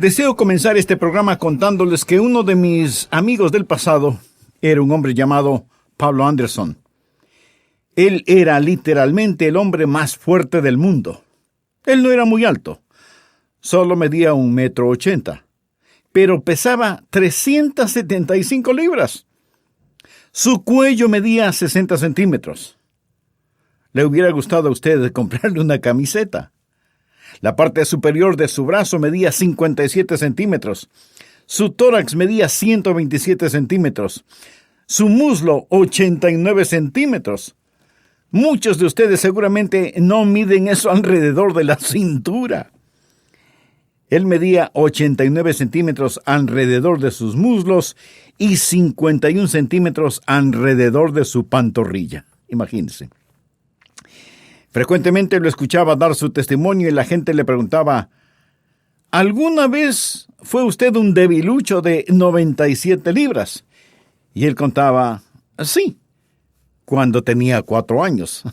Deseo comenzar este programa contándoles que uno de mis amigos del pasado era un hombre llamado Pablo Anderson. Él era literalmente el hombre más fuerte del mundo. Él no era muy alto, solo medía 1,80 m, pero pesaba 375 libras. Su cuello medía 60 centímetros. ¿Le hubiera gustado a usted comprarle una camiseta? La parte superior de su brazo medía 57 centímetros. Su tórax medía 127 centímetros. Su muslo, 89 centímetros. Muchos de ustedes seguramente no miden eso alrededor de la cintura. Él medía 89 centímetros alrededor de sus muslos y 51 centímetros alrededor de su pantorrilla. Imagínense. Frecuentemente lo escuchaba dar su testimonio y la gente le preguntaba, ¿alguna vez fue usted un debilucho de 97 libras? Y él contaba, sí, cuando tenía 4 años.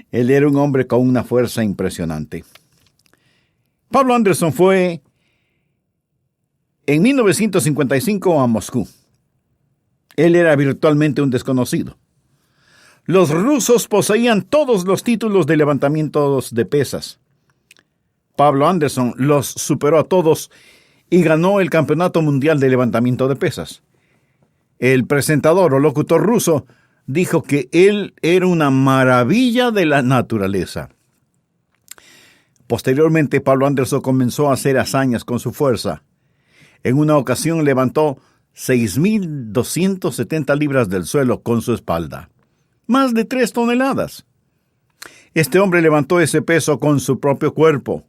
Él era un hombre con una fuerza impresionante. Pablo Anderson fue en 1955 a Moscú. Él era virtualmente un desconocido. Los rusos poseían todos los títulos de levantamientos de pesas. Pablo Anderson los superó a todos y ganó el Campeonato Mundial de Levantamiento de Pesas. El presentador o locutor ruso dijo que él era una maravilla de la naturaleza. Posteriormente, Pablo Anderson comenzó a hacer hazañas con su fuerza. En una ocasión levantó 6,270 libras del suelo con su espalda. Más de 3 toneladas. Este hombre levantó ese peso con su propio cuerpo.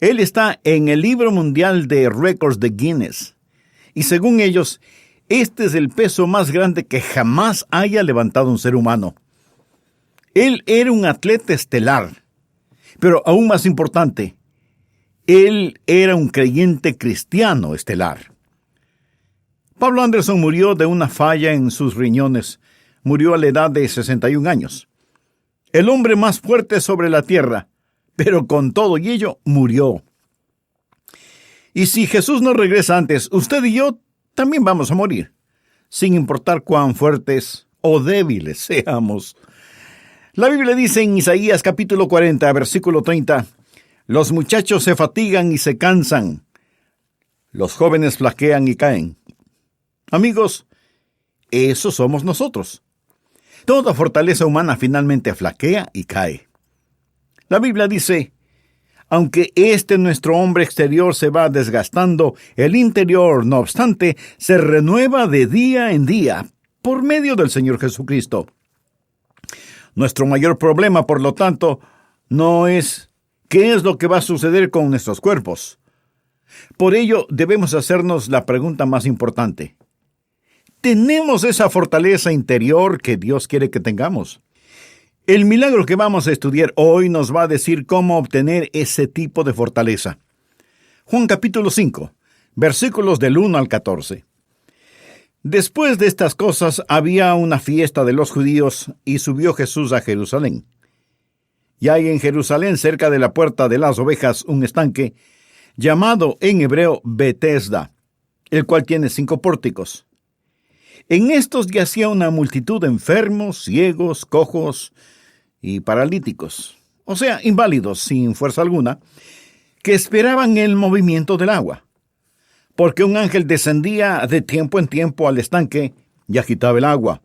Él está en el libro mundial de récords de Guinness. Y según ellos, este es el peso más grande que jamás haya levantado un ser humano. Él era un atleta estelar. Pero aún más importante, él era un creyente cristiano estelar. Pablo Anderson murió de una falla en sus riñones. Murió a la edad de 61 años. El hombre más fuerte sobre la tierra, pero con todo y ello murió. Y si Jesús no regresa antes, usted y yo también vamos a morir, sin importar cuán fuertes o débiles seamos. La Biblia dice en Isaías capítulo 40, versículo 30, los muchachos se fatigan y se cansan, los jóvenes flaquean y caen. Amigos, esos somos nosotros. Toda fortaleza humana finalmente flaquea y cae. La Biblia dice, aunque nuestro hombre exterior se va desgastando, el interior, no obstante, se renueva de día en día por medio del Señor Jesucristo. Nuestro mayor problema, por lo tanto, no es qué es lo que va a suceder con nuestros cuerpos. Por ello, debemos hacernos la pregunta más importante. ¿Tenemos esa fortaleza interior que Dios quiere que tengamos? El milagro que vamos a estudiar hoy nos va a decir cómo obtener ese tipo de fortaleza. Juan capítulo 5, versículos del 1 al 14. Después de estas cosas había una fiesta de los judíos y subió Jesús a Jerusalén. Y hay en Jerusalén, cerca de la puerta de las ovejas, un estanque llamado en hebreo Betesda, el cual tiene 5 pórticos. En estos yacía una multitud de enfermos, ciegos, cojos y paralíticos, o sea, inválidos sin fuerza alguna, que esperaban el movimiento del agua, porque un ángel descendía de tiempo en tiempo al estanque y agitaba el agua.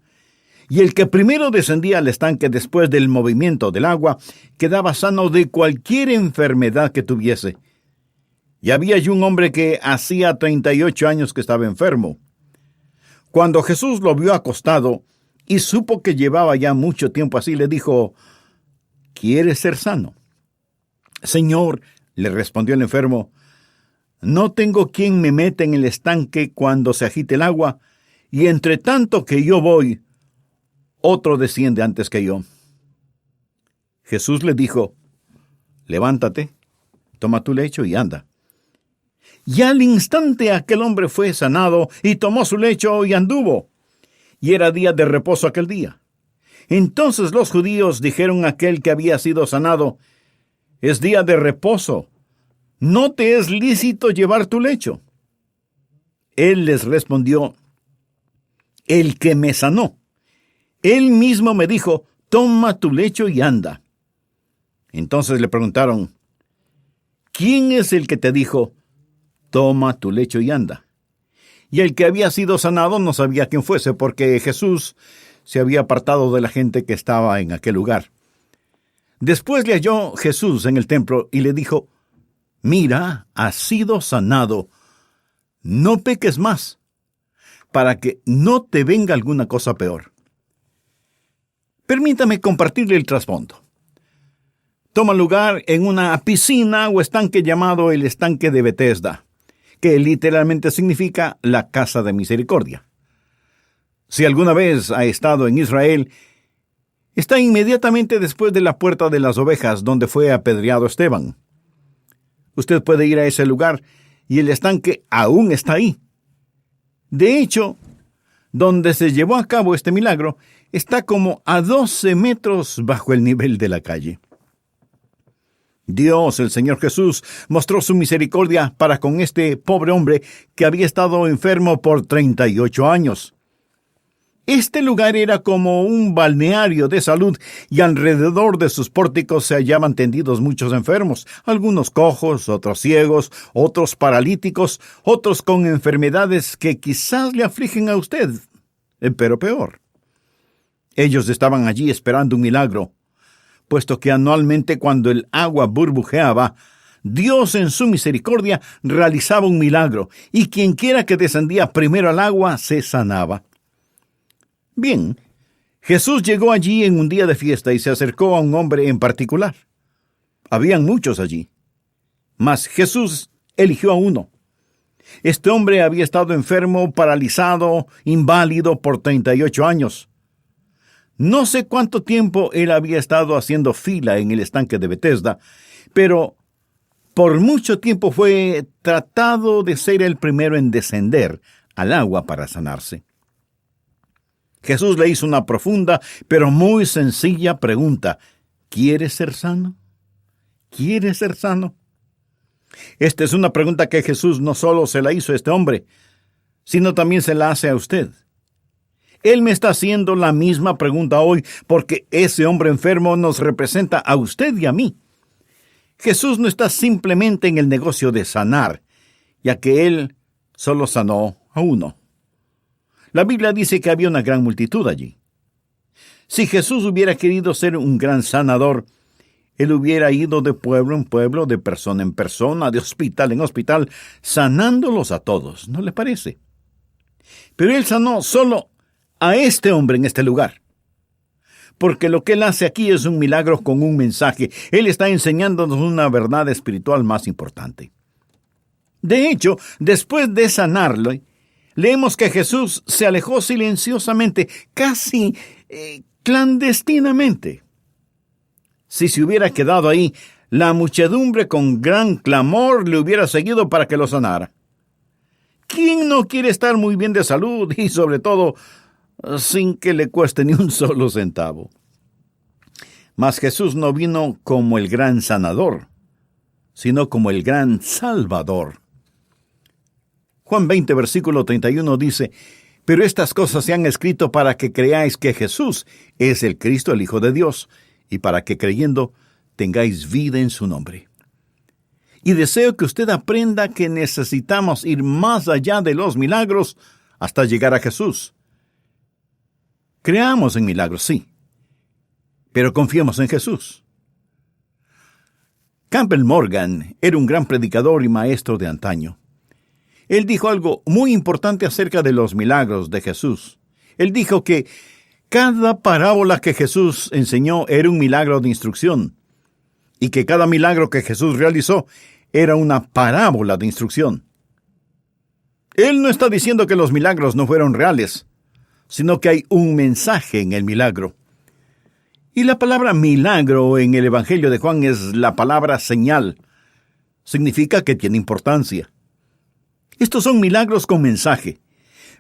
Y el que primero descendía al estanque después del movimiento del agua quedaba sano de cualquier enfermedad que tuviese. Y había allí un hombre que hacía 38 años que estaba enfermo. Cuando Jesús lo vio acostado y supo que llevaba ya mucho tiempo así, le dijo, ¿quieres ser sano? Señor, le respondió el enfermo, no tengo quien me meta en el estanque cuando se agite el agua, y entre tanto que yo voy, otro desciende antes que yo. Jesús le dijo, levántate, toma tu lecho y anda. Y al instante aquel hombre fue sanado y tomó su lecho y anduvo. Y era día de reposo aquel día. Entonces los judíos dijeron a aquel que había sido sanado, es día de reposo, ¿no te es lícito llevar tu lecho? Él les respondió: el que me sanó, él mismo me dijo: toma tu lecho y anda. Entonces le preguntaron: ¿quién es el que te dijo: toma tu lecho y anda? Y el que había sido sanado no sabía quién fuese, porque Jesús se había apartado de la gente que estaba en aquel lugar. Después le halló Jesús en el templo y le dijo: mira, has sido sanado, no peques más, para que no te venga alguna cosa peor. Permítame compartirle el trasfondo. Toma lugar en una piscina o estanque llamado el estanque de Betesda, que literalmente significa la casa de misericordia. Si alguna vez ha estado en Israel, está inmediatamente después de la puerta de las ovejas, donde fue apedreado Esteban. Usted puede ir a ese lugar y el estanque aún está ahí. De hecho, donde se llevó a cabo este milagro, está como a 12 metros bajo el nivel de la calle. Dios, el Señor Jesús, mostró su misericordia para con este pobre hombre que había estado enfermo por 38 años. Este lugar era como un balneario de salud y alrededor de sus pórticos se hallaban tendidos muchos enfermos, algunos cojos, otros ciegos, otros paralíticos, otros con enfermedades que quizás le afligen a usted, pero peor. Ellos estaban allí esperando un milagro, puesto que anualmente cuando el agua burbujeaba, Dios en su misericordia realizaba un milagro, y quienquiera que descendía primero al agua se sanaba. Bien, Jesús llegó allí en un día de fiesta y se acercó a un hombre en particular. Habían muchos allí, mas Jesús eligió a uno. Este hombre había estado enfermo, paralizado, inválido por 38 años. No sé cuánto tiempo él había estado haciendo fila en el estanque de Betesda, pero por mucho tiempo fue tratado de ser el primero en descender al agua para sanarse. Jesús le hizo una profunda, pero muy sencilla pregunta: ¿quieres ser sano? ¿Quieres ser sano? Esta es una pregunta que Jesús no solo se la hizo a este hombre, sino también se la hace a usted. Él me está haciendo la misma pregunta hoy, porque ese hombre enfermo nos representa a usted y a mí. Jesús no está simplemente en el negocio de sanar, ya que Él solo sanó a uno. La Biblia dice que había una gran multitud allí. Si Jesús hubiera querido ser un gran sanador, Él hubiera ido de pueblo en pueblo, de persona en persona, de hospital en hospital, sanándolos a todos, ¿no le parece? Pero Él sanó solo a este hombre en este lugar, porque lo que Él hace aquí es un milagro con un mensaje. Él está enseñándonos una verdad espiritual más importante. De hecho, después de sanarlo, leemos que Jesús se alejó silenciosamente, casi clandestinamente. Si se hubiera quedado ahí, la muchedumbre con gran clamor le hubiera seguido para que lo sanara. ¿Quién no quiere estar muy bien de salud y, sobre todo, sin que le cueste ni un solo centavo? Mas Jesús no vino como el gran sanador, sino como el gran salvador. Juan 20, versículo 31 dice: pero estas cosas se han escrito para que creáis que Jesús es el Cristo, el Hijo de Dios, y para que creyendo tengáis vida en su nombre. Y deseo que usted aprenda que necesitamos ir más allá de los milagros hasta llegar a Jesús. Creamos en milagros, sí, pero confiemos en Jesús. Campbell Morgan era un gran predicador y maestro de antaño. Él dijo algo muy importante acerca de los milagros de Jesús. Él dijo que cada parábola que Jesús enseñó era un milagro de instrucción, y que cada milagro que Jesús realizó era una parábola de instrucción. Él no está diciendo que los milagros no fueron reales, sino que hay un mensaje en el milagro. Y la palabra milagro en el Evangelio de Juan es la palabra señal. Significa que tiene importancia. Estos son milagros con mensaje.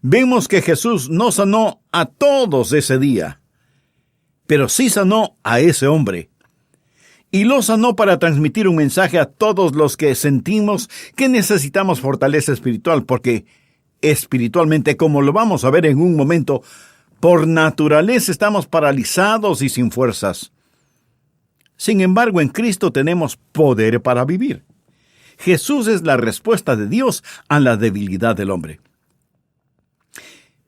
Vemos que Jesús no sanó a todos ese día, pero sí sanó a ese hombre. y lo sanó para transmitir un mensaje a todos los que sentimos que necesitamos fortaleza espiritual, porque espiritualmente, como lo vamos a ver en un momento, por naturaleza estamos paralizados y sin fuerzas. Sin embargo, en Cristo tenemos poder para vivir. Jesús es la respuesta de Dios a la debilidad del hombre.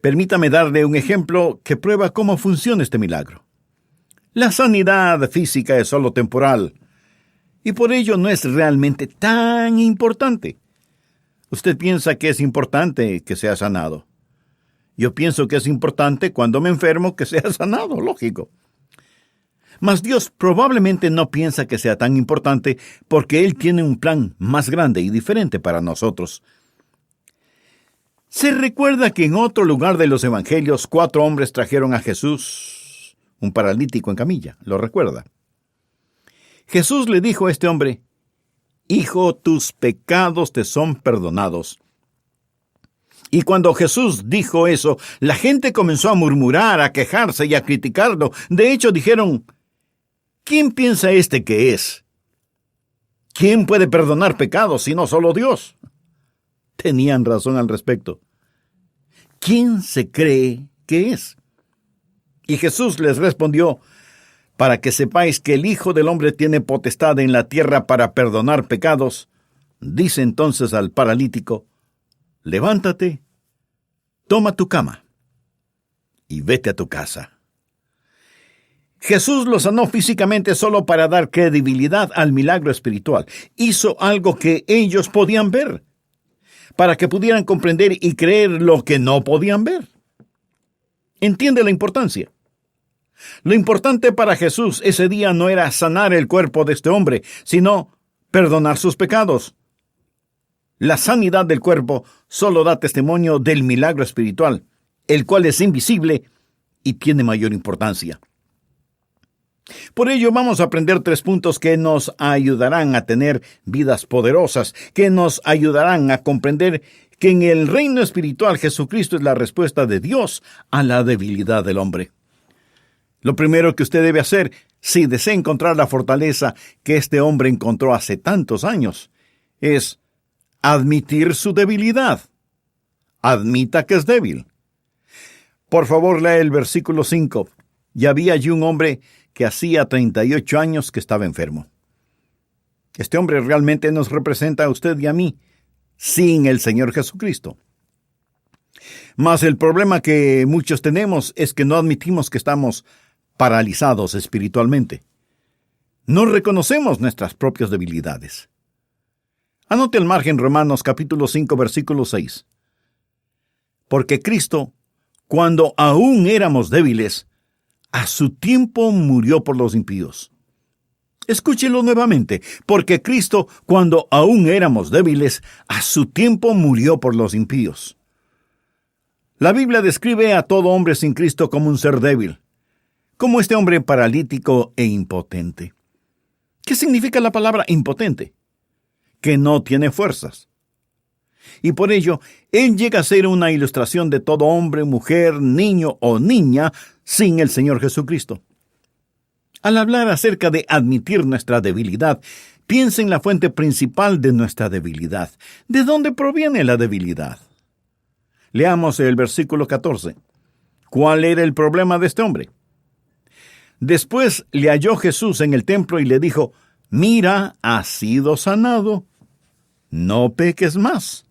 Permítame darle un ejemplo que prueba cómo funciona este milagro. La sanidad física es solo temporal, y por ello no es realmente tan importante. Usted piensa que es importante que sea sanado. Yo pienso que es importante cuando me enfermo que sea sanado, lógico. Mas Dios probablemente no piensa que sea tan importante porque Él tiene un plan más grande y diferente para nosotros. Se recuerda que en otro lugar de los evangelios 4 hombres trajeron a Jesús un paralítico en camilla, ¿lo recuerda? Jesús le dijo a este hombre: «Hijo, tus pecados te son perdonados». Y cuando Jesús dijo eso, la gente comenzó a murmurar, a quejarse y a criticarlo. De hecho, dijeron: ¿quién piensa este que es? ¿Quién puede perdonar pecados sino solo Dios? Tenían razón al respecto. ¿Quién se cree que es? Y Jesús les respondió: para que sepáis que el Hijo del Hombre tiene potestad en la tierra para perdonar pecados, dice entonces al paralítico: levántate, toma tu cama y vete a tu casa. Jesús lo sanó físicamente solo para dar credibilidad al milagro espiritual. Hizo algo que ellos podían ver, para que pudieran comprender y creer lo que no podían ver. ¿Entiende la importancia? Lo importante para Jesús ese día no era sanar el cuerpo de este hombre, sino perdonar sus pecados. La sanidad del cuerpo solo da testimonio del milagro espiritual, el cual es invisible y tiene mayor importancia. Por ello vamos a aprender 3 puntos que nos ayudarán a tener vidas poderosas, que nos ayudarán a comprender que en el reino espiritual Jesucristo es la respuesta de Dios a la debilidad del hombre. Lo primero que usted debe hacer, si desea encontrar la fortaleza que este hombre encontró hace tantos años, es admitir su debilidad. Admita que es débil. Por favor, lea el versículo 5. Y había allí un hombre que hacía 38 años que estaba enfermo. Este hombre realmente nos representa a usted y a mí, sin el Señor Jesucristo. Mas el problema que muchos tenemos es que no admitimos que estamos paralizados espiritualmente. No reconocemos nuestras propias debilidades. Anote al margen Romanos capítulo 5, versículo 6. Porque Cristo, cuando aún éramos débiles, a su tiempo murió por los impíos. Escúchelo nuevamente. Porque Cristo, cuando aún éramos débiles, a su tiempo murió por los impíos. La Biblia describe a todo hombre sin Cristo como un ser débil, como este hombre paralítico e impotente. ¿Qué significa la palabra impotente? Que no tiene fuerzas. Y por ello, él llega a ser una ilustración de todo hombre, mujer, niño o niña sin el Señor Jesucristo. Al hablar acerca de admitir nuestra debilidad, piensa en la fuente principal de nuestra debilidad. ¿De dónde proviene la debilidad? Leamos el versículo 14. ¿Cuál era el problema de este hombre? Después le halló Jesús en el templo y le dijo: mira, has sido sanado. No peques más,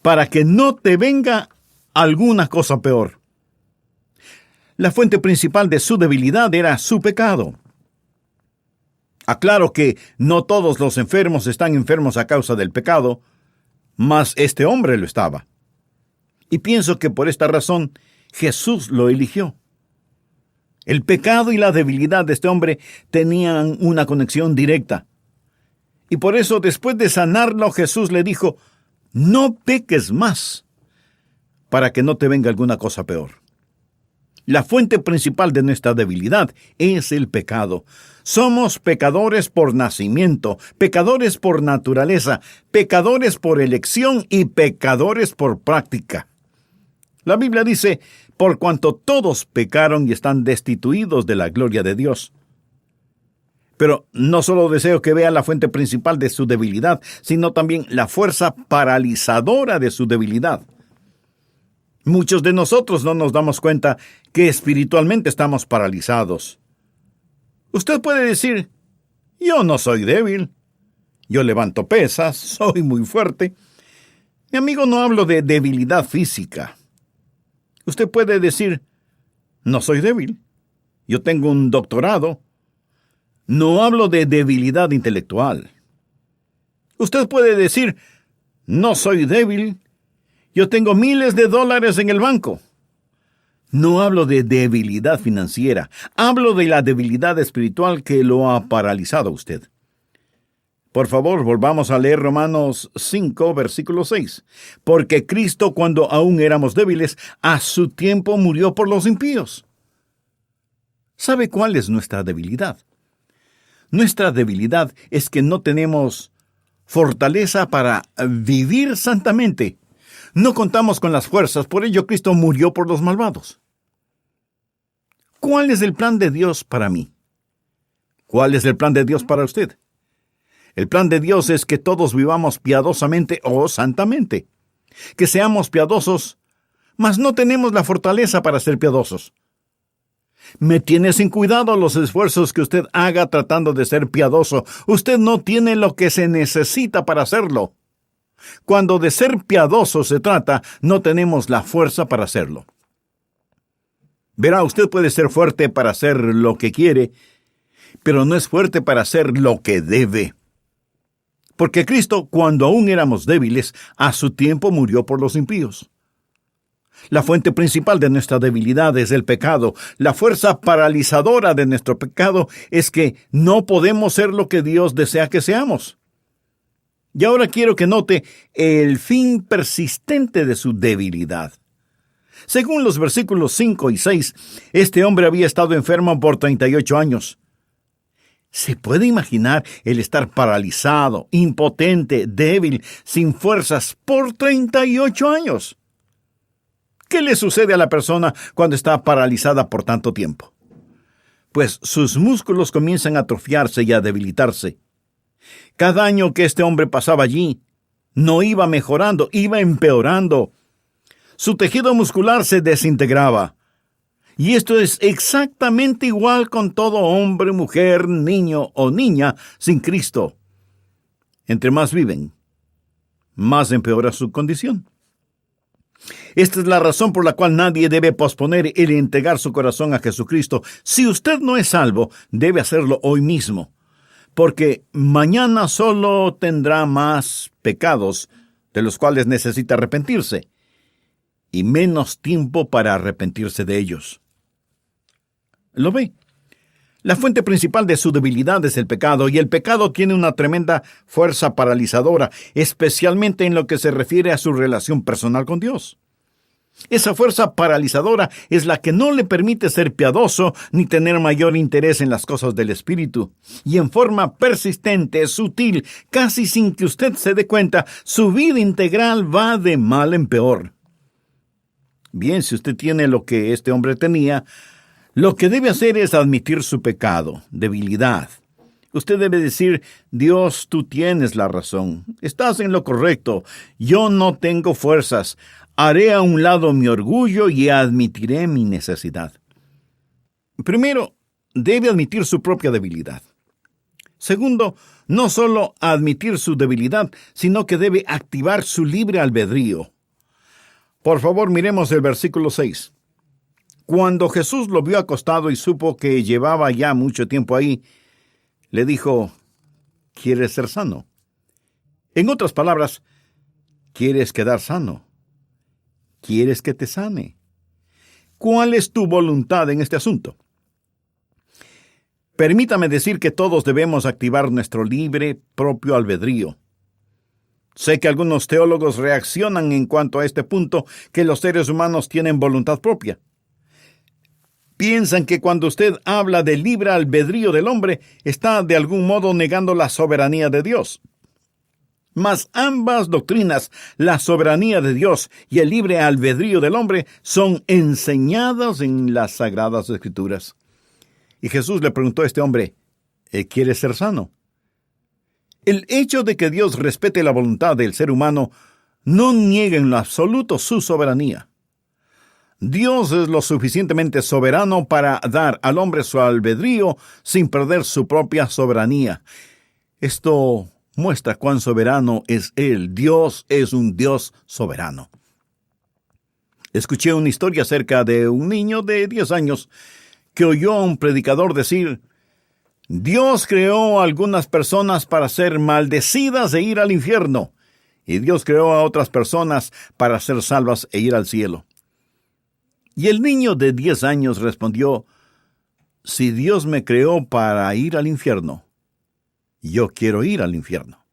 para que no te venga alguna cosa peor. La fuente principal de su debilidad era su pecado. Aclaro que no todos los enfermos están enfermos a causa del pecado, mas este hombre lo estaba. Y pienso que por esta razón Jesús lo eligió. El pecado y la debilidad de este hombre tenían una conexión directa. Y por eso, después de sanarlo, Jesús le dijo: no peques más, para que no te venga alguna cosa peor. La fuente principal de nuestra debilidad es el pecado. Somos pecadores por nacimiento, pecadores por naturaleza, pecadores por elección y pecadores por práctica. La Biblia dice: por cuanto todos pecaron y están destituidos de la gloria de Dios. Pero no solo deseo que vea la fuente principal de su debilidad, sino también la fuerza paralizadora de su debilidad. Muchos de nosotros no nos damos cuenta que espiritualmente estamos paralizados. Usted puede decir, yo no soy débil, yo levanto pesas, soy muy fuerte. Mi amigo, no hablo de debilidad física. Usted puede decir, no soy débil, yo tengo un doctorado. No hablo de debilidad intelectual. Usted puede decir, no soy débil, yo tengo miles de dólares en el banco. No hablo de debilidad financiera, hablo de la debilidad espiritual que lo ha paralizado a usted. Por favor, volvamos a leer Romanos 5, versículo 6. Porque Cristo, cuando aún éramos débiles, a su tiempo murió por los impíos. ¿Sabe cuál es nuestra debilidad? Nuestra debilidad es que no tenemos fortaleza para vivir santamente. No contamos con las fuerzas, por ello Cristo murió por los malvados. ¿Cuál es el plan de Dios para mí? ¿Cuál es el plan de Dios para usted? El plan de Dios es que todos vivamos piadosamente o santamente. Que seamos piadosos, mas no tenemos la fortaleza para ser piadosos. Me tiene sin cuidado los esfuerzos que usted haga tratando de ser piadoso. Usted no tiene lo que se necesita para hacerlo. Cuando de ser piadoso se trata, no tenemos la fuerza para hacerlo. Verá, usted puede ser fuerte para hacer lo que quiere, pero no es fuerte para hacer lo que debe. Porque Cristo, cuando aún éramos débiles, a su tiempo murió por los impíos. La fuente principal de nuestra debilidad es el pecado. La fuerza paralizadora de nuestro pecado es que no podemos ser lo que Dios desea que seamos. Y ahora quiero que note el fin persistente de su debilidad. Según los versículos 5 y 6, este hombre había estado enfermo por 38 años. ¿Se puede imaginar el estar paralizado, impotente, débil, sin fuerzas por 38 años? ¿Qué le sucede a la persona cuando está paralizada por tanto tiempo? Pues sus músculos comienzan a atrofiarse y a debilitarse. Cada año que este hombre pasaba allí, no iba mejorando, iba empeorando. Su tejido muscular se desintegraba. Y esto es exactamente igual con todo hombre, mujer, niño o niña sin Cristo. Entre más viven, más empeora su condición. Esta es la razón por la cual nadie debe posponer el entregar su corazón a Jesucristo. Si usted no es salvo, debe hacerlo hoy mismo, porque mañana solo tendrá más pecados de los cuales necesita arrepentirse, y menos tiempo para arrepentirse de ellos. ¿Lo ve? La fuente principal de su debilidad es el pecado, y el pecado tiene una tremenda fuerza paralizadora, especialmente en lo que se refiere a su relación personal con Dios. Esa fuerza paralizadora es la que no le permite ser piadoso ni tener mayor interés en las cosas del Espíritu. Y en forma persistente, sutil, casi sin que usted se dé cuenta, su vida integral va de mal en peor. Bien, si usted tiene lo que este hombre tenía, lo que debe hacer es admitir su pecado, debilidad. Usted debe decir, Dios, tú tienes la razón. Estás en lo correcto. Yo no tengo fuerzas. Haré a un lado mi orgullo y admitiré mi necesidad. Primero, debe admitir su propia debilidad. Segundo, no solo admitir su debilidad, sino que debe activar su libre albedrío. Por favor, miremos el versículo 6. Cuando Jesús lo vio acostado y supo que llevaba ya mucho tiempo ahí, le dijo, ¿quieres ser sano? En otras palabras, ¿quieres quedar sano? ¿Quieres que te sane? ¿Cuál es tu voluntad en este asunto? Permítame decir que todos debemos activar nuestro libre propio albedrío. Sé que algunos teólogos reaccionan en cuanto a este punto, que los seres humanos tienen voluntad propia. Piensan que cuando usted habla del libre albedrío del hombre, está de algún modo negando la soberanía de Dios. Mas ambas doctrinas, la soberanía de Dios y el libre albedrío del hombre, son enseñadas en las Sagradas Escrituras. Y Jesús le preguntó a este hombre, ¿Quiere ser sano? El hecho de que Dios respete la voluntad del ser humano no niega en lo absoluto su soberanía. Dios es lo suficientemente soberano para dar al hombre su albedrío sin perder su propia soberanía. Esto muestra cuán soberano es Él. Dios es un Dios soberano. Escuché una historia acerca de un niño de 10 años que oyó a un predicador decir: Dios creó a algunas personas para ser maldecidas e ir al infierno, y Dios creó a otras personas para ser salvas e ir al cielo. Y el niño de 10 años respondió: si Dios me creó para ir al infierno, yo quiero ir al infierno.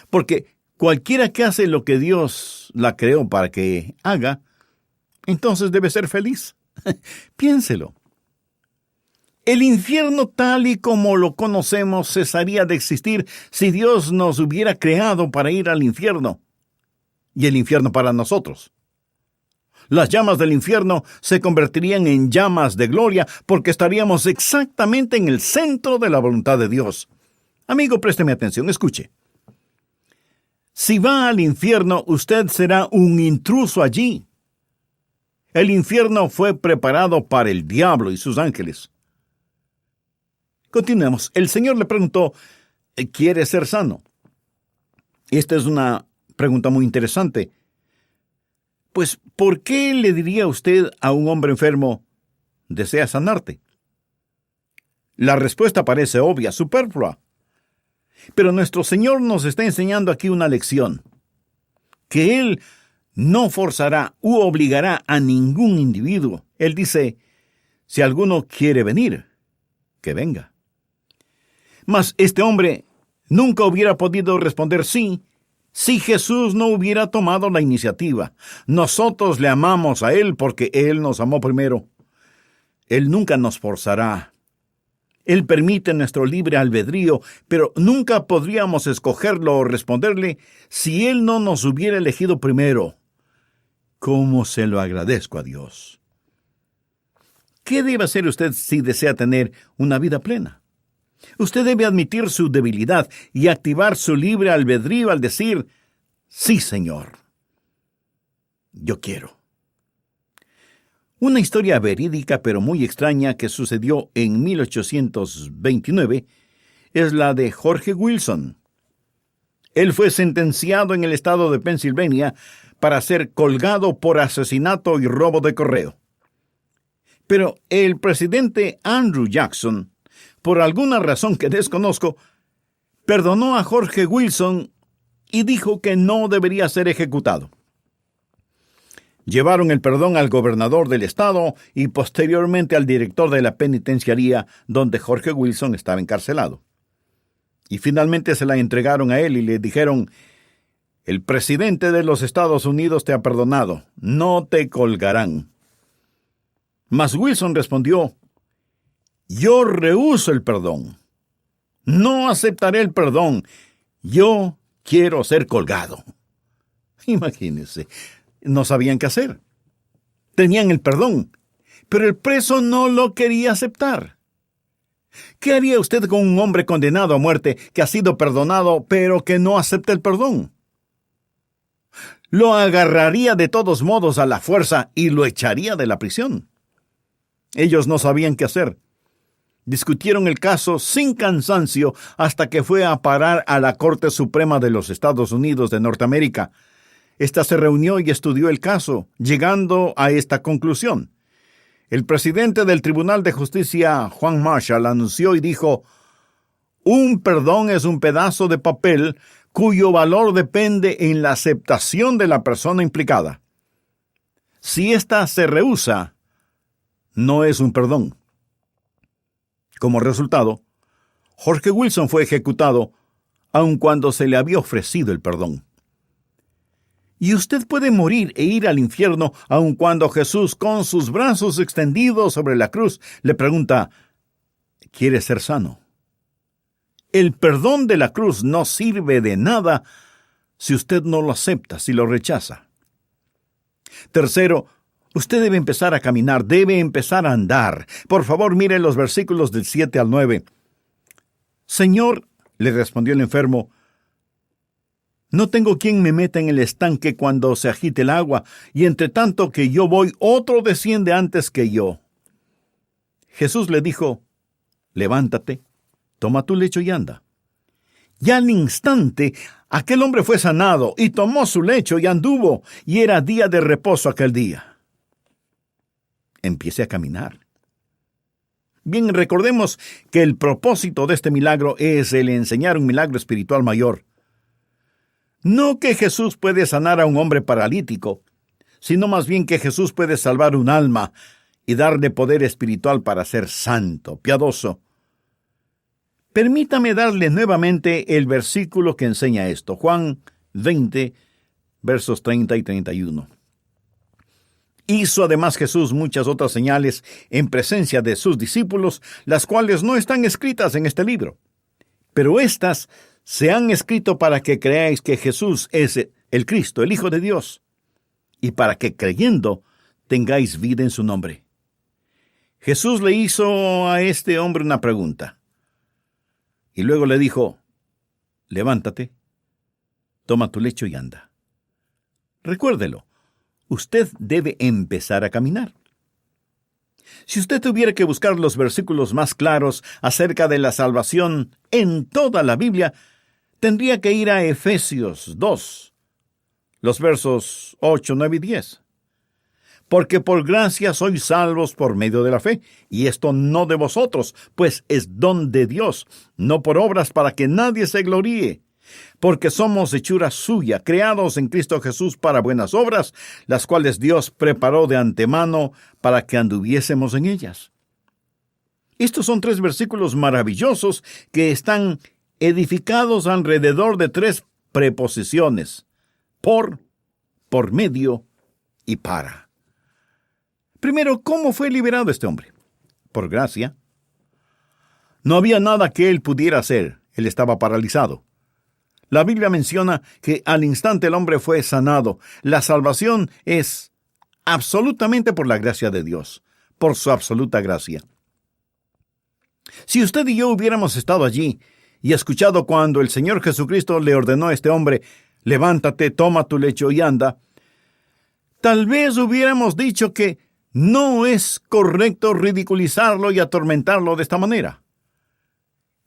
Porque cualquiera que hace lo que Dios la creó para que haga, entonces debe ser feliz. Piénselo. El infierno tal y como lo conocemos cesaría de existir si Dios nos hubiera creado para ir al infierno, y el infierno para nosotros. Las llamas del infierno se convertirían en llamas de gloria porque estaríamos exactamente en el centro de la voluntad de Dios. Amigo, présteme atención, escuche. Si va al infierno, usted será un intruso allí. El infierno fue preparado para el diablo y sus ángeles. Continuemos. El Señor le preguntó: ¿quiere ser sano? Esta es una pregunta muy interesante. Pues, ¿por qué le diría usted a un hombre enfermo: ¿desea sanarte? La respuesta parece obvia, superflua. Pero nuestro Señor nos está enseñando aquí una lección: que Él no forzará u obligará a ningún individuo. Él dice: si alguno quiere venir, que venga. Mas este hombre nunca hubiera podido responder sí si Jesús no hubiera tomado la iniciativa. Nosotros le amamos a Él porque Él nos amó primero. Él nunca nos forzará. Él permite nuestro libre albedrío, pero nunca podríamos escogerlo o responderle si Él no nos hubiera elegido primero. ¿Cómo se lo agradezco a Dios? ¿Qué debe hacer usted si desea tener una vida plena? Usted debe admitir su debilidad y activar su libre albedrío al decir: sí, Señor, yo quiero. Una historia verídica pero muy extraña que sucedió en 1829 es la de Jorge Wilson. Él fue sentenciado en el estado de Pensilvania para ser colgado por asesinato y robo de correo. Pero el presidente Andrew Jackson, por alguna razón que desconozco, perdonó a Jorge Wilson y dijo que no debería ser ejecutado. Llevaron el perdón al gobernador del estado y posteriormente al director de la penitenciaría donde Jorge Wilson estaba encarcelado. Y finalmente se la entregaron a él y le dijeron: el presidente de los Estados Unidos te ha perdonado, no te colgarán. Mas Wilson respondió: yo rehúso el perdón. No aceptaré el perdón. Yo quiero ser colgado. Imagínense, no sabían qué hacer. Tenían el perdón, pero el preso no lo quería aceptar. ¿Qué haría usted con un hombre condenado a muerte que ha sido perdonado, pero que no acepta el perdón? Lo agarraría de todos modos a la fuerza y lo echaría de la prisión. Ellos no sabían qué hacer. Discutieron el caso sin cansancio hasta que fue a parar a la Corte Suprema de los Estados Unidos de Norteamérica. Esta se reunió y estudió el caso, llegando a esta conclusión. El presidente del Tribunal de Justicia, Juan Marshall, anunció y dijo: un perdón es un pedazo de papel cuyo valor depende en la aceptación de la persona implicada. Si ésta se rehúsa, no es un perdón. Como resultado, Jorge Wilson fue ejecutado, aun cuando se le había ofrecido el perdón. Y usted puede morir e ir al infierno, aun cuando Jesús, con sus brazos extendidos sobre la cruz, le pregunta: ¿quiere ser sano? El perdón de la cruz no sirve de nada si usted no lo acepta, si lo rechaza. Tercero, usted debe empezar a caminar, debe empezar a andar. Por favor, mire los versículos del 7 al 9. Señor, le respondió el enfermo, no tengo quien me meta en el estanque cuando se agite el agua, y entre tanto que yo voy, otro desciende antes que yo. Jesús le dijo, levántate, toma tu lecho y anda. Y al instante, aquel hombre fue sanado, y tomó su lecho y anduvo, y era día de reposo aquel día. Empiece a caminar. Bien, recordemos que el propósito de este milagro es el enseñar un milagro espiritual mayor. No que Jesús puede sanar a un hombre paralítico, sino más bien que Jesús puede salvar un alma y darle poder espiritual para ser santo, piadoso. Permítame darle nuevamente el versículo que enseña esto, Juan 20, versos 30 y 31. Hizo además Jesús muchas otras señales en presencia de sus discípulos, las cuales no están escritas en este libro. Pero éstas se han escrito para que creáis que Jesús es el Cristo, el Hijo de Dios, y para que creyendo tengáis vida en su nombre. Jesús le hizo a este hombre una pregunta, y luego le dijo, levántate, toma tu lecho y anda. Recuérdelo. Usted debe empezar a caminar. Si usted tuviera que buscar los versículos más claros acerca de la salvación en toda la Biblia, tendría que ir a Efesios 2, los versos 8, 9 y 10. Porque por gracia sois salvos por medio de la fe, y esto no de vosotros, pues es don de Dios, no por obras para que nadie se gloríe. Porque somos hechura suya, creados en Cristo Jesús para buenas obras, las cuales Dios preparó de antemano para que anduviésemos en ellas. Estos son 3 versículos maravillosos que están edificados alrededor de 3 preposiciones: por medio y para. Primero, ¿cómo fue liberado este hombre? Por gracia. No había nada que él pudiera hacer, él estaba paralizado. La Biblia menciona que al instante el hombre fue sanado. La salvación es absolutamente por la gracia de Dios, por su absoluta gracia. Si usted y yo hubiéramos estado allí y escuchado cuando el Señor Jesucristo le ordenó a este hombre, levántate, toma tu lecho y anda, tal vez hubiéramos dicho que no es correcto ridiculizarlo y atormentarlo de esta manera.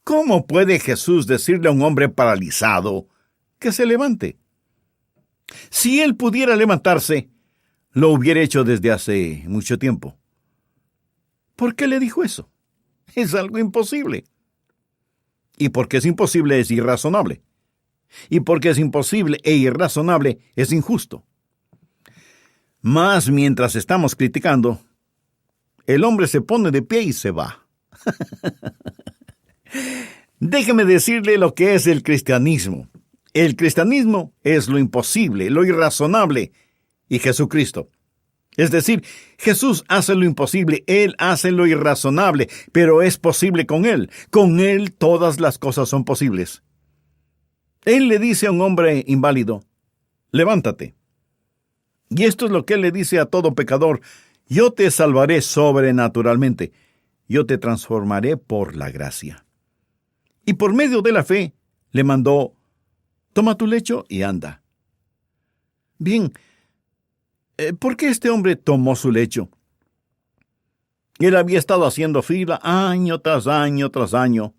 ¿Cómo puede Jesús decirle a un hombre paralizado que se levante? Si él pudiera levantarse, lo hubiera hecho desde hace mucho tiempo. ¿Por qué le dijo eso? Es algo imposible. Y porque es imposible es irrazonable. Y porque es imposible e irrazonable es injusto. Mas mientras estamos criticando, el hombre se pone de pie y se va. Déjeme decirle lo que es el cristianismo. El cristianismo es lo imposible, lo irrazonable, y Jesucristo. Es decir, Jesús hace lo imposible, Él hace lo irrazonable, pero es posible con Él. Con Él todas las cosas son posibles. Él le dice a un hombre inválido, levántate. Y esto es lo que Él le dice a todo pecador, yo te salvaré sobrenaturalmente, yo te transformaré por la gracia. Y por medio de la fe, le mandó, toma tu lecho y anda. Bien, ¿por qué este hombre tomó su lecho? Él había estado haciendo fila año tras año tras año.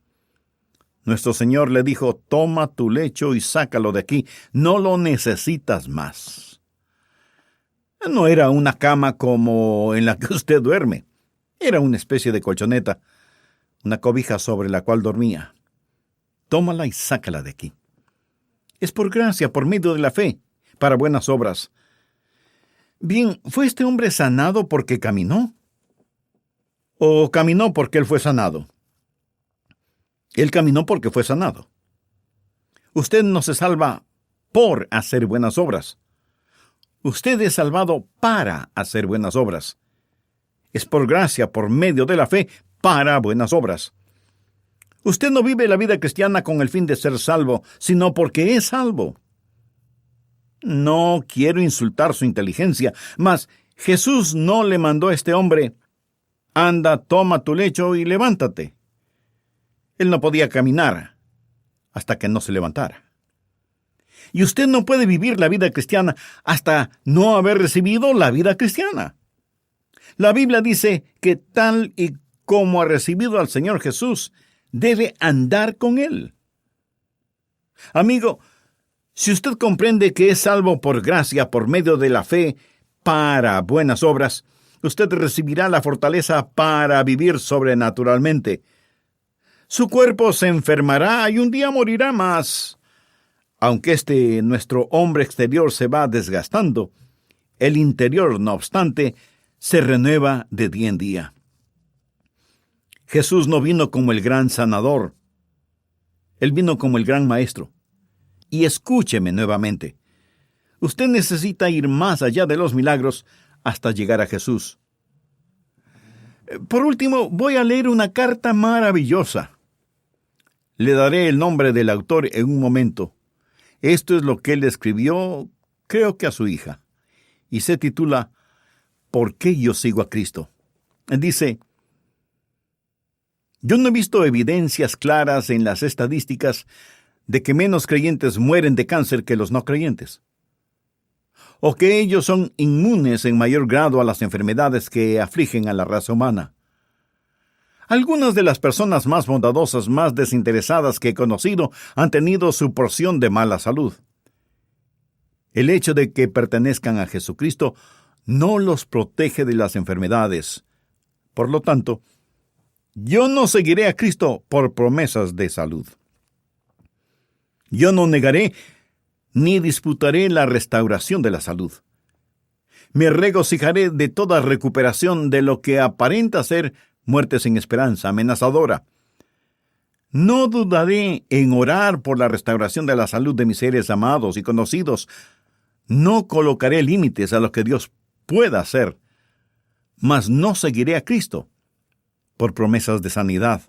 Nuestro Señor le dijo, toma tu lecho y sácalo de aquí, no lo necesitas más. No era una cama como en la que usted duerme, era una especie de colchoneta, una cobija sobre la cual dormía. Tómala y sácala de aquí. Es por gracia, por medio de la fe, para buenas obras. Bien, ¿fue este hombre sanado porque caminó? ¿O caminó porque él fue sanado? Él caminó porque fue sanado. Usted no se salva por hacer buenas obras. Usted es salvado para hacer buenas obras. Es por gracia, por medio de la fe, para buenas obras. Usted no vive la vida cristiana con el fin de ser salvo, sino porque es salvo. No quiero insultar su inteligencia, mas Jesús no le mandó a este hombre, anda, toma tu lecho y levántate. Él no podía caminar hasta que no se levantara. Y usted no puede vivir la vida cristiana hasta no haber recibido la vida cristiana. La Biblia dice que tal y como ha recibido al Señor Jesús, debe andar con Él. Amigo, si usted comprende que es salvo por gracia por medio de la fe para buenas obras, usted recibirá la fortaleza para vivir sobrenaturalmente. Su cuerpo se enfermará y un día morirá más. Aunque nuestro hombre exterior se va desgastando, el interior, no obstante, se renueva de día en día. Jesús no vino como el gran sanador. Él vino como el gran maestro. Y escúcheme nuevamente. Usted necesita ir más allá de los milagros hasta llegar a Jesús. Por último, voy a leer una carta maravillosa. Le daré el nombre del autor en un momento. Esto es lo que él escribió, creo que a su hija. Y se titula ¿Por qué yo sigo a Cristo? Dice: yo no he visto evidencias claras en las estadísticas de que menos creyentes mueren de cáncer que los no creyentes, o que ellos son inmunes en mayor grado a las enfermedades que afligen a la raza humana. Algunas de las personas más bondadosas, más desinteresadas que he conocido han tenido su porción de mala salud. El hecho de que pertenezcan a Jesucristo no los protege de las enfermedades. Por lo tanto, yo no seguiré a Cristo por promesas de salud. Yo no negaré ni disputaré la restauración de la salud. Me regocijaré de toda recuperación de lo que aparenta ser muerte sin esperanza, amenazadora. No dudaré en orar por la restauración de la salud de mis seres amados y conocidos. No colocaré límites a lo que Dios pueda hacer, mas no seguiré a Cristo por promesas de sanidad.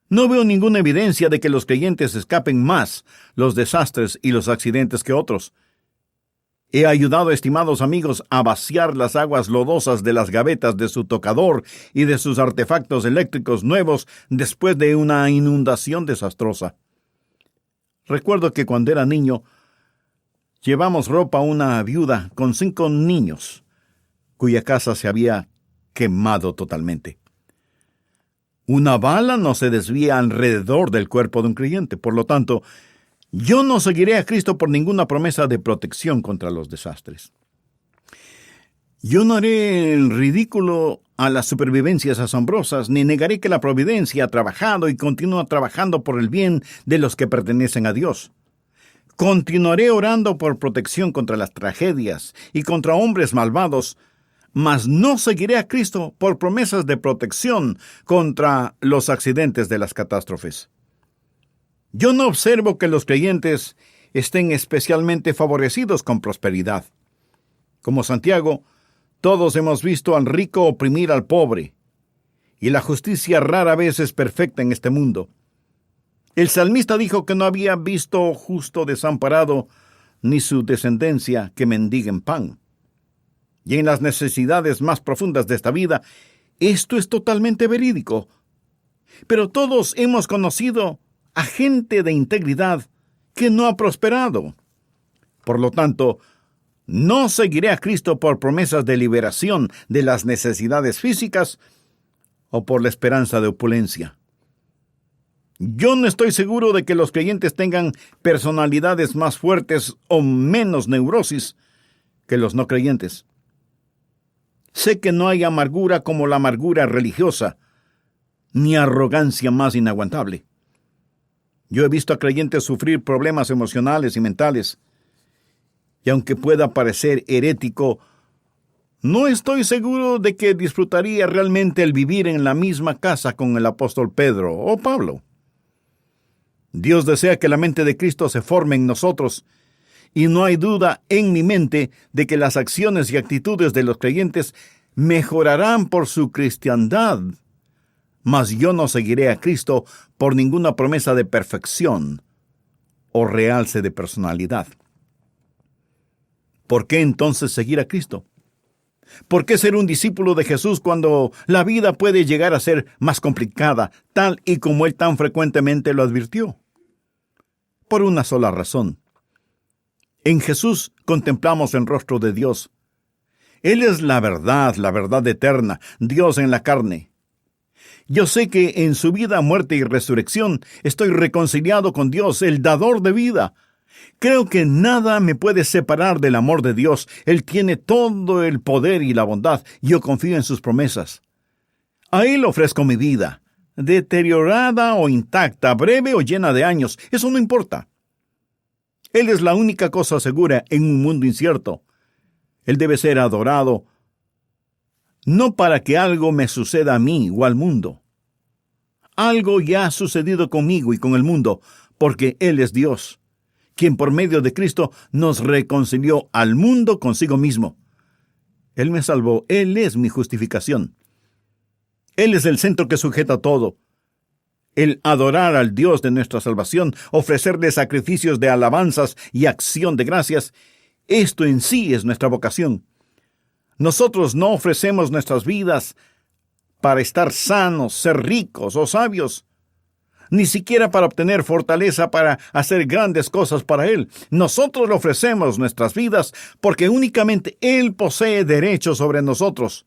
No veo ninguna evidencia de que los creyentes escapen más los desastres y los accidentes que otros. He ayudado, estimados amigos, a vaciar las aguas lodosas de las gavetas de su tocador y de sus artefactos eléctricos nuevos después de una inundación desastrosa. Recuerdo que cuando era niño, llevamos ropa a una viuda con 5 niños, cuya casa se había quemado totalmente. Una bala no se desvía alrededor del cuerpo de un creyente. Por lo tanto, yo no seguiré a Cristo por ninguna promesa de protección contra los desastres. Yo no haré el ridículo a las supervivencias asombrosas, ni negaré que la providencia ha trabajado y continúa trabajando por el bien de los que pertenecen a Dios. Continuaré orando por protección contra las tragedias y contra hombres malvados, mas no seguiré a Cristo por promesas de protección contra los accidentes de las catástrofes. Yo no observo que los creyentes estén especialmente favorecidos con prosperidad. Como Santiago, todos hemos visto al rico oprimir al pobre, y la justicia rara vez es perfecta en este mundo. El salmista dijo que no había visto justo desamparado, ni su descendencia que mendiguen pan. Y en las necesidades más profundas de esta vida, esto es totalmente verídico. Pero todos hemos conocido a gente de integridad que no ha prosperado. Por lo tanto, no seguiré a Cristo por promesas de liberación de las necesidades físicas o por la esperanza de opulencia. Yo no estoy seguro de que los creyentes tengan personalidades más fuertes o menos neurosis que los no creyentes. Sé que no hay amargura como la amargura religiosa, ni arrogancia más inaguantable. Yo he visto a creyentes sufrir problemas emocionales y mentales, y aunque pueda parecer herético, no estoy seguro de que disfrutaría realmente el vivir en la misma casa con el apóstol Pedro o Pablo. Dios desea que la mente de Cristo se forme en nosotros, y no hay duda en mi mente de que las acciones y actitudes de los creyentes mejorarán por su cristiandad. Mas yo no seguiré a Cristo por ninguna promesa de perfección o realce de personalidad. ¿Por qué entonces seguir a Cristo? ¿Por qué ser un discípulo de Jesús cuando la vida puede llegar a ser más complicada, tal y como Él tan frecuentemente lo advirtió? Por una sola razón. En Jesús contemplamos el rostro de Dios. Él es la verdad eterna, Dios en la carne. Yo sé que en su vida, muerte y resurrección estoy reconciliado con Dios, el dador de vida. Creo que nada me puede separar del amor de Dios. Él tiene todo el poder y la bondad. Yo confío en sus promesas. A Él ofrezco mi vida, deteriorada o intacta, breve o llena de años. Eso no importa. Él es la única cosa segura en un mundo incierto. Él debe ser adorado, no para que algo me suceda a mí o al mundo. Algo ya ha sucedido conmigo y con el mundo, porque Él es Dios, quien por medio de Cristo nos reconcilió al mundo consigo mismo. Él me salvó, Él es mi justificación. Él es el centro que sujeta todo. El adorar al Dios de nuestra salvación, ofrecerle sacrificios de alabanzas y acción de gracias, esto en sí es nuestra vocación. Nosotros no ofrecemos nuestras vidas para estar sanos, ser ricos o sabios, ni siquiera para obtener fortaleza para hacer grandes cosas para Él. Nosotros le ofrecemos nuestras vidas porque únicamente Él posee derecho sobre nosotros.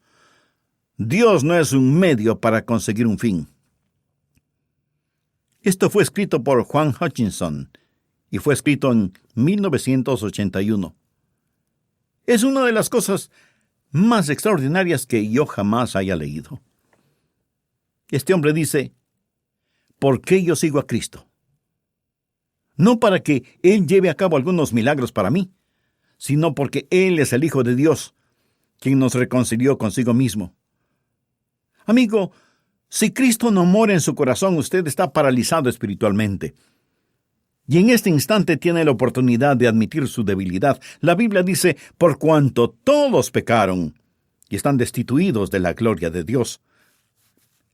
Dios no es un medio para conseguir un fin. Esto fue escrito por Juan Hutchinson y fue escrito en 1981. Es una de las cosas más extraordinarias que yo jamás haya leído. Este hombre dice: ¿por qué yo sigo a Cristo? No para que Él lleve a cabo algunos milagros para mí, sino porque Él es el Hijo de Dios, quien nos reconcilió consigo mismo. Amigo, si Cristo no mora en su corazón, usted está paralizado espiritualmente. Y en este instante tiene la oportunidad de admitir su debilidad. La Biblia dice: por cuanto todos pecaron y están destituidos de la gloria de Dios.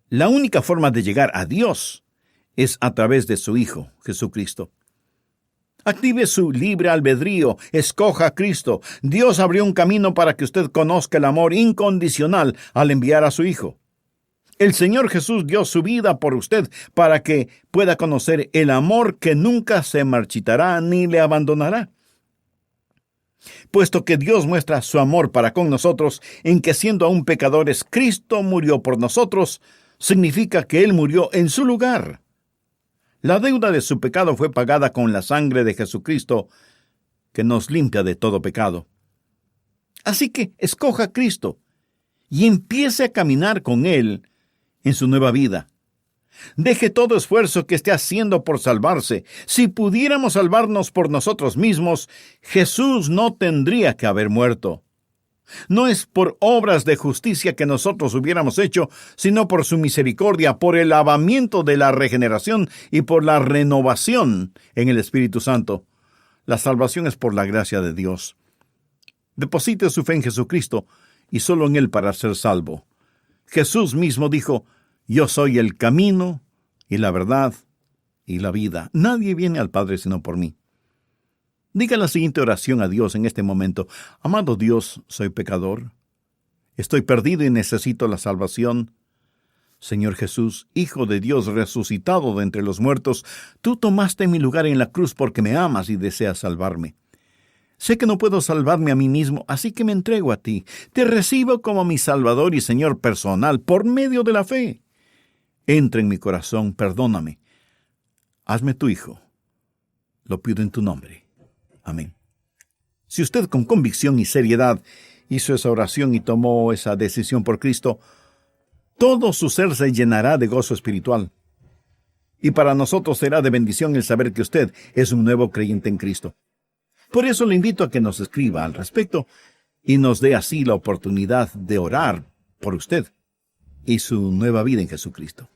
La única forma de llegar a Dios es a través de su Hijo, Jesucristo. Active su libre albedrío, escoja a Cristo. Dios abrió un camino para que usted conozca el amor incondicional al enviar a su Hijo. El Señor Jesús dio su vida por usted para que pueda conocer el amor que nunca se marchitará ni le abandonará. Puesto que Dios muestra su amor para con nosotros en que siendo aún pecadores Cristo murió por nosotros, significa que Él murió en su lugar. La deuda de su pecado fue pagada con la sangre de Jesucristo, que nos limpia de todo pecado. Así que escoja a Cristo y empiece a caminar con Él en su nueva vida. Deje todo esfuerzo que esté haciendo por salvarse. Si pudiéramos salvarnos por nosotros mismos, Jesús no tendría que haber muerto. No es por obras de justicia que nosotros hubiéramos hecho, sino por su misericordia, por el lavamiento de la regeneración y por la renovación en el Espíritu Santo. La salvación es por la gracia de Dios. Deposite su fe en Jesucristo y solo en Él para ser salvo. Jesús mismo dijo: yo soy el camino y la verdad y la vida. Nadie viene al Padre sino por mí. Diga la siguiente oración a Dios en este momento: amado Dios, soy pecador. Estoy perdido y necesito la salvación. Señor Jesús, Hijo de Dios resucitado de entre los muertos, tú tomaste mi lugar en la cruz porque me amas y deseas salvarme. Sé que no puedo salvarme a mí mismo, así que me entrego a ti. Te recibo como mi Salvador y Señor personal por medio de la fe. Entra en mi corazón, perdóname. Hazme tu Hijo. Lo pido en tu nombre. Amén. Si usted con convicción y seriedad hizo esa oración y tomó esa decisión por Cristo, todo su ser se llenará de gozo espiritual. Y para nosotros será de bendición el saber que usted es un nuevo creyente en Cristo. Por eso le invito a que nos escriba al respecto y nos dé así la oportunidad de orar por usted y su nueva vida en Jesucristo.